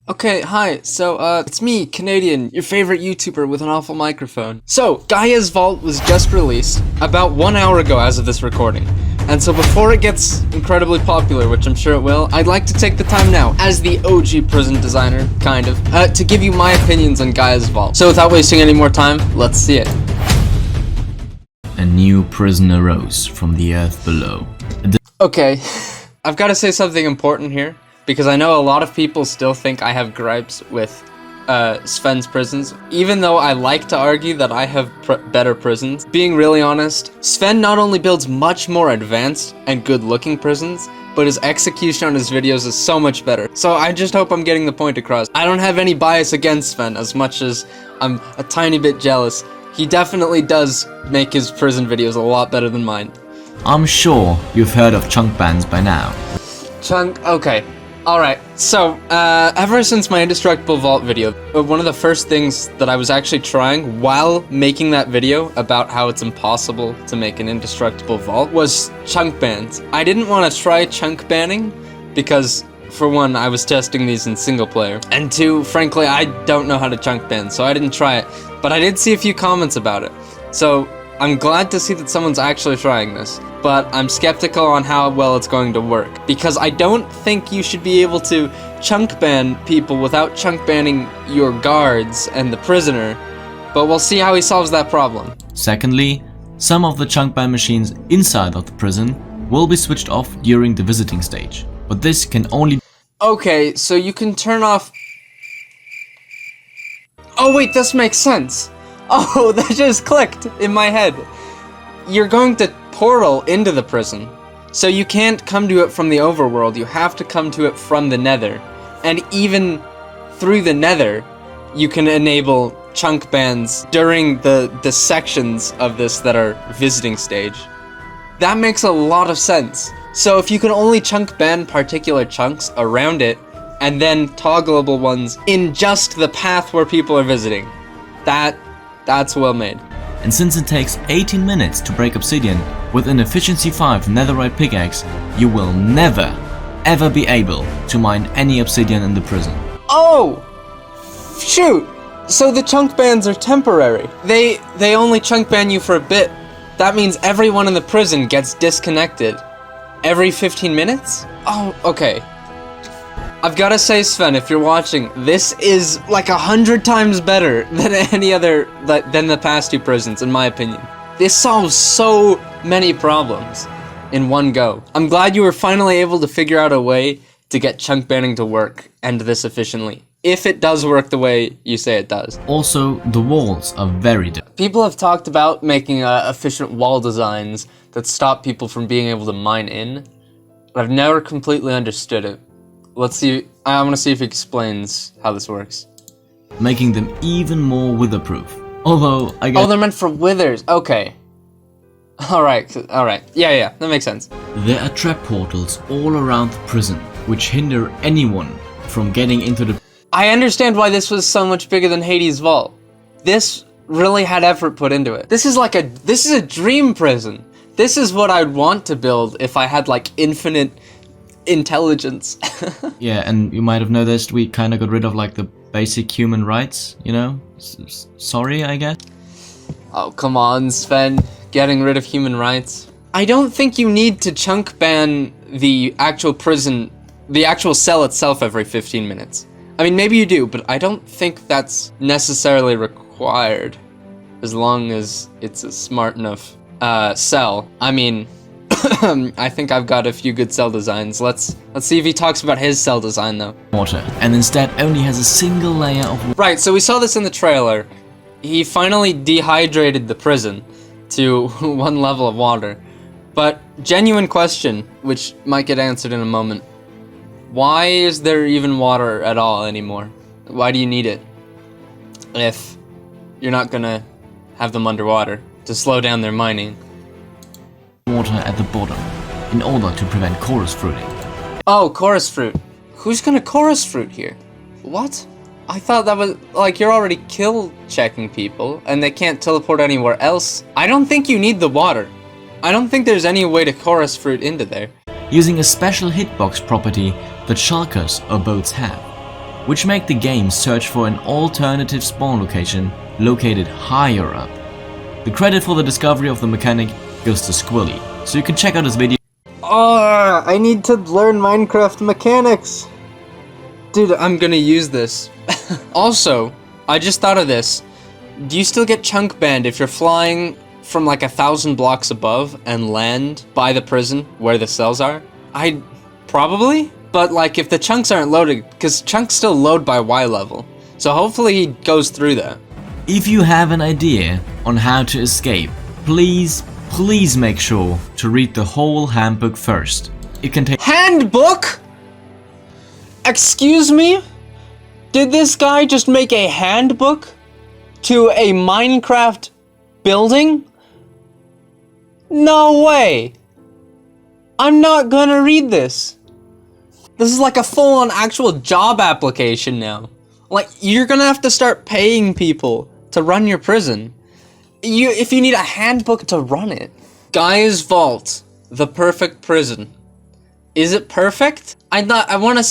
Okay, hi, so, it's me, Kenadian, your favorite YouTuber with an awful microphone. So, Gaia's Vault was just released, about 1 hour ago as of this recording. And so before it gets incredibly popular, which I'm sure it will, I'd like to take the time now, as the OG prison designer, kind of, to give you my opinions on Gaia's Vault. So without wasting any more time, let's see it. A new prison arose from the earth below. Okay, I've got to say something important here, because I know a lot of people still think I have gripes with Sven's prisons, even though I like to argue that I have better prisons. Being really honest, Sven not only builds much more advanced and good-looking prisons, but his execution on his videos is so much better. So I just hope I'm getting the point across. I don't have any bias against Sven as much as I'm a tiny bit jealous. He definitely does make his prison videos a lot better than mine. I'm sure you've heard of chunk bans by now. Okay. Alright, so, ever since my Indestructible Vault video, one of the first things that I was actually trying while making that video about how it's impossible to make an Indestructible Vault was chunk bans. I didn't want to try chunk banning because, for one, I was testing these in single player, and two, frankly, I don't know how to chunk ban, so I didn't try it, but I did see a few comments about it. So, I'm glad to see that someone's actually trying this, but I'm skeptical on how well it's going to work, because I don't think you should be able to chunk ban people without chunk banning your guards and the prisoner, but we'll see how he solves that problem. Secondly, some of the chunk ban machines inside of the prison will be switched off during the visiting stage, but this can only... Okay, so you can turn off... Oh wait, this makes sense! Oh, that just clicked in my head. You're going to portal into the prison, so you can't come to it from the overworld, you have to come to it from the nether. And even through the nether, you can enable chunk bans during the sections of this that are visiting stage. That makes a lot of sense. So if you can only chunk ban particular chunks around it, and then toggleable ones in just the path where people are visiting, that's well made. And since it takes 18 minutes to break obsidian with an efficiency 5 netherite pickaxe, you will never, ever be able to mine any obsidian in the prison. Oh! Shoot! So the chunk bans are temporary. They only chunk ban you for a bit. That means everyone in the prison gets disconnected. Every 15 minutes? Oh, okay. I've gotta say, Sven, if you're watching, this is like 100 times better than any other, than the past two prisons, in my opinion. This solves so many problems in one go. I'm glad you were finally able to figure out a way to get chunk banning to work, and this efficiently. If it does work the way you say it does. Also, the walls are very different. People have talked about making efficient wall designs that stop people from being able to mine in, but I've never completely understood it. Let's see, I want to see if he explains how this works. Making them even more witherproof. Although, I guess... Oh, they're meant for withers, okay. Alright, yeah, that makes sense. There are trap portals all around the prison, which hinder anyone from getting into the... I understand why this was so much bigger than Hades' Vault. This really had effort put into it. This is a dream prison. This is what I'd want to build if I had like infinite intelligence. Yeah, and you might have noticed we kind of got rid of like the basic human rights, you know? Sorry, I guess? Oh, come on, Sven. Getting rid of human rights. I don't think you need to chunk ban the actual prison, the actual cell itself every 15 minutes. I mean, maybe you do, but I don't think that's necessarily required, as long as it's a smart enough cell. I mean, I think I've got a few good cell designs. Let's see if he talks about his cell design though. Water, and instead only has a single layer of... Right, so we saw this in the trailer. He finally dehydrated the prison to 1 level of water. But genuine question, which might get answered in a moment. Why is there even water at all anymore? Why do you need it if you're not gonna have them underwater to slow down their mining? Water at the bottom in order to prevent chorus fruiting. Oh, chorus fruit. Who's gonna chorus fruit here? What? I thought that was like you're already kill checking people and they can't teleport anywhere else. I don't think you need the water. I don't think there's any way to chorus fruit into there. Using a special hitbox property that shulkers or boats have. which make the game search for an alternative spawn location located higher up. The credit for the discovery of the mechanic goes to Squilly, so you can check out his video. I need to learn Minecraft mechanics. Dude, I'm gonna use this. Also, I just thought of this. Do you still get chunk banned if you're flying from like 1,000 blocks above and land by the prison where the cells are? Probably, but like if the chunks aren't loaded, because chunks still load by Y level. So hopefully he goes through that. If you have an idea on how to escape, please make sure to read the whole handbook first. It contains— Handbook? Excuse me? Did this guy just make a handbook to a Minecraft building? No way! I'm not gonna read this. This is like a full-on actual job application now. Like, you're gonna have to start paying people to run your prison. If you need a handbook to run it. Gaia's Vault, the perfect prison. Is it perfect? I want to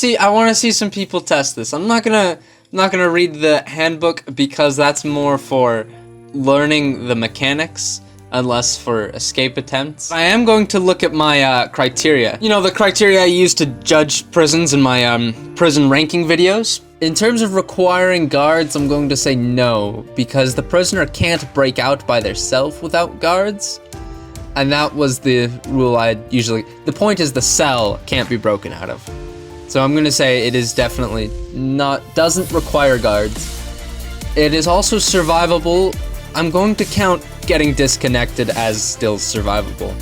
see some people test this. I'm not gonna read the handbook because that's more for learning the mechanics and less for escape attempts. I am going to look at my criteria. You know, the criteria I use to judge prisons in my prison ranking videos. In terms of requiring guards, I'm going to say no, because the prisoner can't break out by themselves without guards. And that was the rule I'd usually— the point is the cell can't be broken out of. So I'm gonna say it is definitely doesn't require guards. It is also survivable. I'm going to count getting disconnected as still survivable,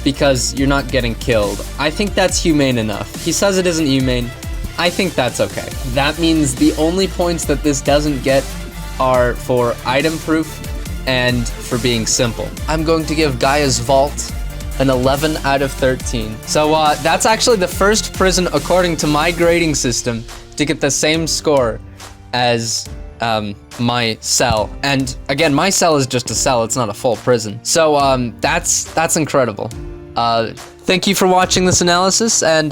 because you're not getting killed. I think that's humane enough. He says it isn't humane. I think that's okay. That means the only points that this doesn't get are for item proof and for being simple. I'm going to give Gaia's Vault an 11 out of 13. So that's actually the first prison, according to my grading system, to get the same score as my cell. And again, my cell is just a cell, it's not a full prison. So that's incredible. Thank you for watching this analysis, and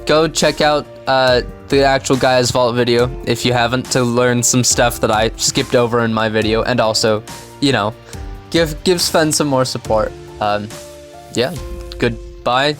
go check out the actual Gaia's Vault video if you haven't, to learn some stuff that I skipped over in my video, and also, you know, give Sven some more support. Yeah, goodbye.